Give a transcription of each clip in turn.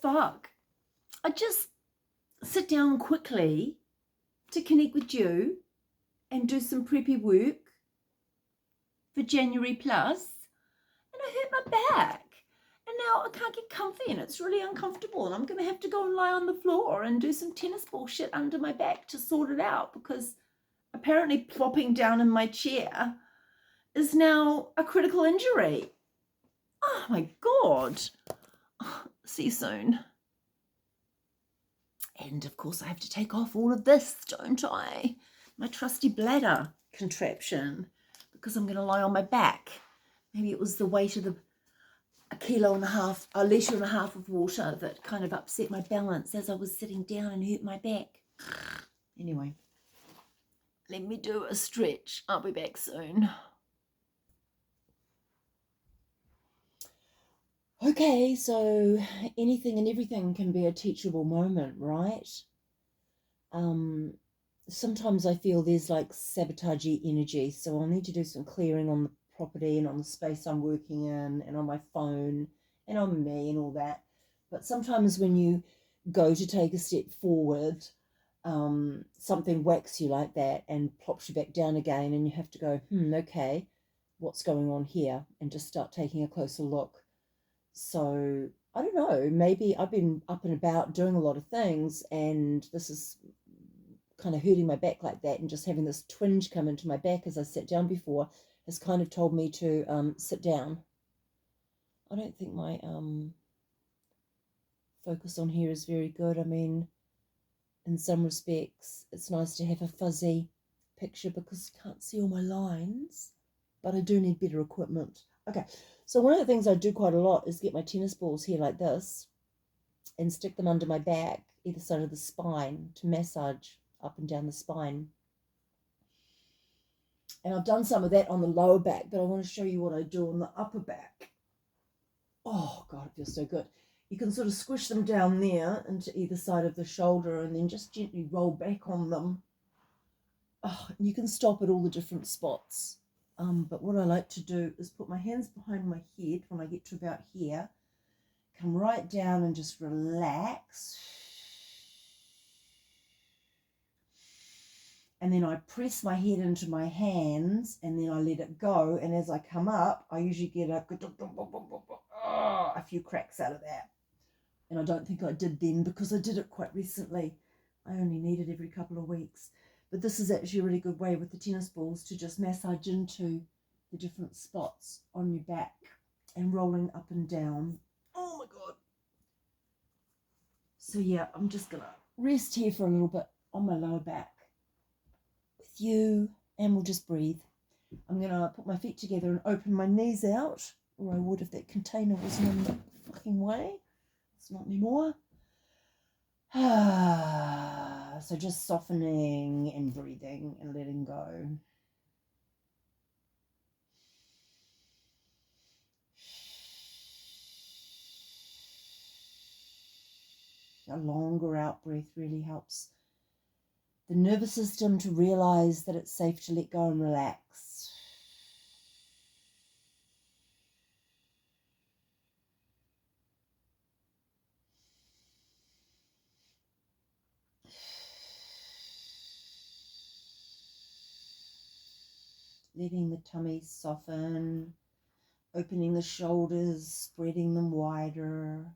fuck, I just sit down quickly to connect with you and do some preppy work for January plus, and I hurt my back. And now I can't get comfy and it's really uncomfortable, and I'm going to have to go and lie on the floor and do some tennis ball shit under my back to sort it out, because apparently plopping down in my chair is now a critical injury. Oh my God. See you soon. And of course I have to take off all of this, don't I? My trusty bladder contraption, because I'm going to lie on my back. Maybe it was the weight of a litre and a half of water that kind of upset my balance as I was sitting down and hurt my back. Anyway, let me do a stretch. I'll be back soon. Okay, so anything and everything can be a teachable moment, right? Sometimes I feel there's like sabotagey energy, so I'll need to do some clearing on the property and on the space I'm working in and on my phone and on me and all that. But sometimes when you go to take a step forward, something whacks you like that and plops you back down again, and you have to go, okay, what's going on here? And just start taking a closer look. So I don't know, maybe I've been up and about doing a lot of things, and this is kind of hurting my back like that, and just having this twinge come into my back as I sat down before has kind of told me to sit down. I don't think my focus on here is very good. I mean, in some respects, it's nice to have a fuzzy picture because you can't see all my lines, but I do need better equipment. Okay, so one of the things I do quite a lot is get my tennis balls here like this and stick them under my back, either side of the spine, to massage up and down the spine. And I've done some of that on the lower back, but I want to show you what I do on the upper back. Oh, God, it feels so good. You can sort of squish them down there into either side of the shoulder and then just gently roll back on them. Oh, you can stop at all the different spots. But what I like to do is put my hands behind my head when I get to about here, come right down and just relax. And then I press my head into my hands and then I let it go. And as I come up, I usually get a few cracks out of that. And I don't think I did then because I did it quite recently. I only need it every couple of weeks. But this is actually a really good way with the tennis balls to just massage into the different spots on your back and rolling up and down. Oh my God. So yeah, I'm just going to rest here for a little bit on my lower back with you, and we'll just breathe. I'm going to put my feet together and open my knees out, or I would if that container wasn't in the fucking way. It's not anymore. So just softening and breathing and letting go. A longer out breath really helps the nervous system to realize that it's safe to let go and relax. Letting the tummy soften, opening the shoulders, spreading them wider.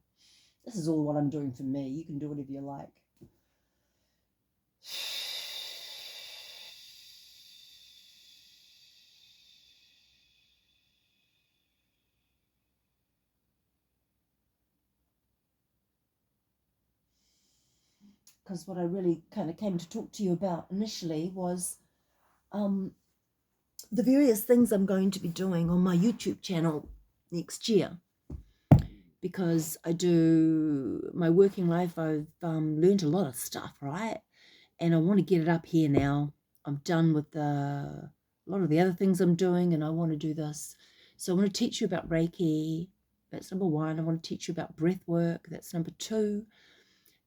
This is all what I'm doing for me. You can do whatever you like. Because what I really kind of came to talk to you about initially was the various things I'm going to be doing on my YouTube channel next year. Because I do my working life, I've learned a lot of stuff, right? And I want to get it up here now. I'm done with a lot of the other things I'm doing, and I want to do this. So I want to teach you about Reiki. That's number one. I want to teach you about breath work. That's number two.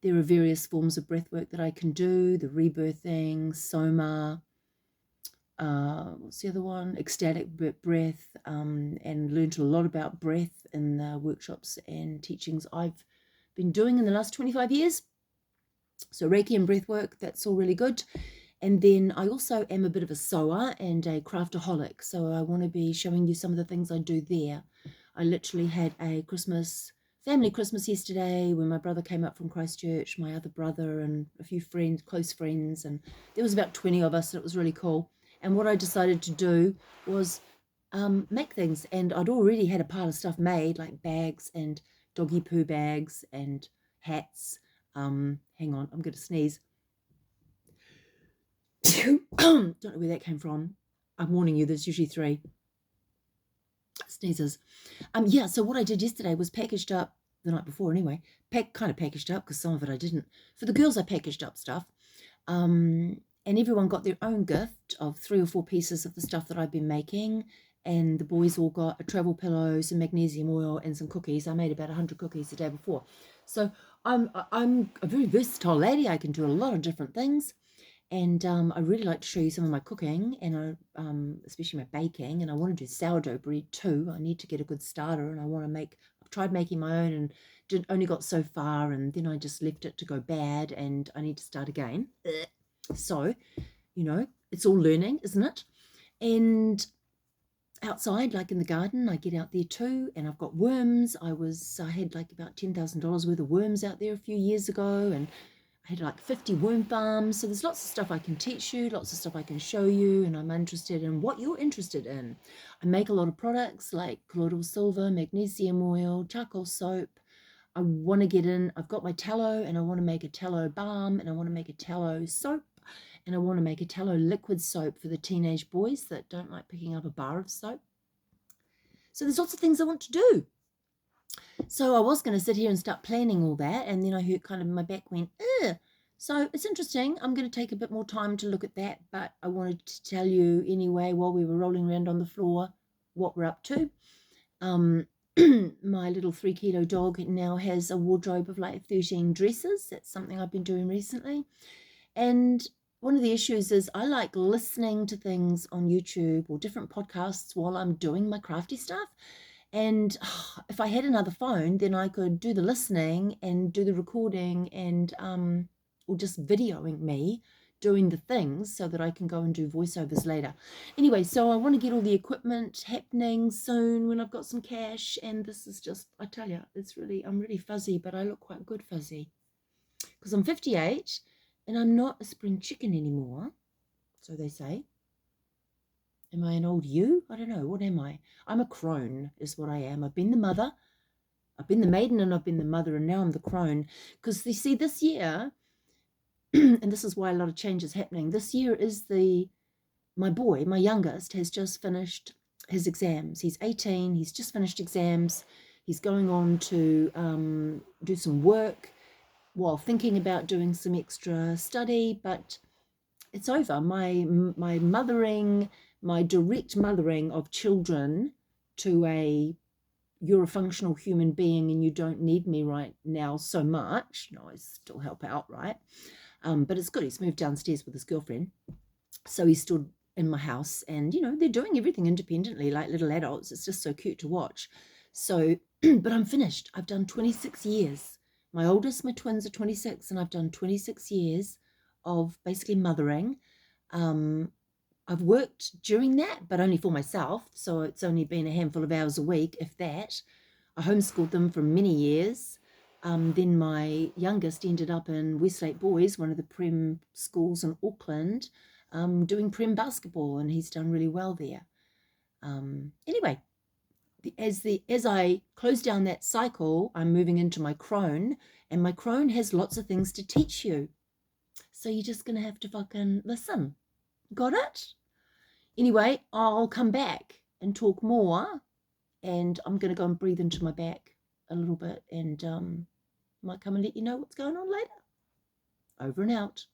There are various forms of breath work that I can do, the rebirthing, soma, what's the other one? Ecstatic breath, and learned a lot about breath in the workshops and teachings I've been doing in the last 25 years. So Reiki and breath work, that's all really good. And then I also am a bit of a sewer and a craftaholic. So I want to be showing you some of the things I do there. I literally had a family Christmas yesterday when my brother came up from Christchurch, my other brother and a few friends, close friends, and there was about 20 of us, and it was really cool. And what I decided to do was make things, and I'd already had a pile of stuff made, like bags and doggy poo bags and hats. Hang on, I'm going to sneeze. Don't know where that came from. I'm warning you, there's usually 3 sneezes. Yeah, so what I did yesterday was packaged up, the night before anyway, kind of packaged up, because some of it I didn't. For the girls, I packaged up stuff. And everyone got their own gift of 3 or 4 pieces of the stuff that I've been making. And the boys all got a travel pillow, some magnesium oil, and some cookies. I made about 100 cookies the day before. So I'm a very versatile lady. I can do a lot of different things. And I really like to show you some of my cooking, and especially my baking. And I want to do sourdough bread too. I need to get a good starter, and I've tried making my own and only got so far, and then I just left it to go bad, and I need to start again. So, it's all learning, isn't it? And outside, like in the garden, I get out there too, and I've got worms. I had like about $10,000 worth of worms out there a few years ago, and I had like 50 worm farms. So there's lots of stuff I can teach you, lots of stuff I can show you, and I'm interested in what you're interested in. I make a lot of products like colloidal silver, magnesium oil, charcoal soap. I want to get in, I've got my tallow, and I want to make a tallow balm, and I want to make a tallow soap, and I want to make a tallow liquid soap for the teenage boys that don't like picking up a bar of soap. So there's lots of things I want to do. So I was going to sit here and start planning all that, and then I heard kind of my back went, ugh. So it's interesting. I'm going to take a bit more time to look at that, but I wanted to tell you anyway while we were rolling around on the floor what we're up to. My little 3-kilo dog now has a wardrobe of like 13 dresses. That's something I've been doing recently. And one of the issues is I like listening to things on YouTube or different podcasts while I'm doing my crafty stuff. And if I had another phone, then I could do the listening and do the recording and or just videoing me doing the things so that I can go and do voiceovers later. Anyway, so I want to get all the equipment happening soon when I've got some cash. And this is just, I tell you, I'm really fuzzy, but I look quite good fuzzy because I'm 58 and I'm not a spring chicken anymore, so they say. Am I an old ewe? I don't know. What am I? I'm a crone is what I am. I've been the mother, I've been the maiden, and I've been the mother, and now I'm the crone. Because you see, this year, and this is why a lot of change is happening, this year is my boy, my youngest, has just finished his exams. He's 18. He's just finished exams. He's going on to do some work while thinking about doing some extra study, but it's over. My mothering, my direct mothering of children to you're a functional human being and you don't need me right now so much. No, I still help out, right? But it's good. He's moved downstairs with his girlfriend. So he stood in my house and, they're doing everything independently like little adults. It's just so cute to watch. So, but I'm finished. I've done 26 years. My oldest, my twins are 26, and I've done 26 years of basically mothering. I've worked during that, but only for myself. So it's only been a handful of hours a week, if that. I homeschooled them for many years. Then my youngest ended up in Westlake Boys, one of the Prem schools in Auckland, doing Prem basketball, and he's done really well there. Anyway, as I close down that cycle, I'm moving into my crone, and my crone has lots of things to teach you. So you're just going to have to fucking listen. Got it? Anyway, I'll come back and talk more, and I'm going to go and breathe into my back a little bit, and might come and let you know what's going on later. Over and out.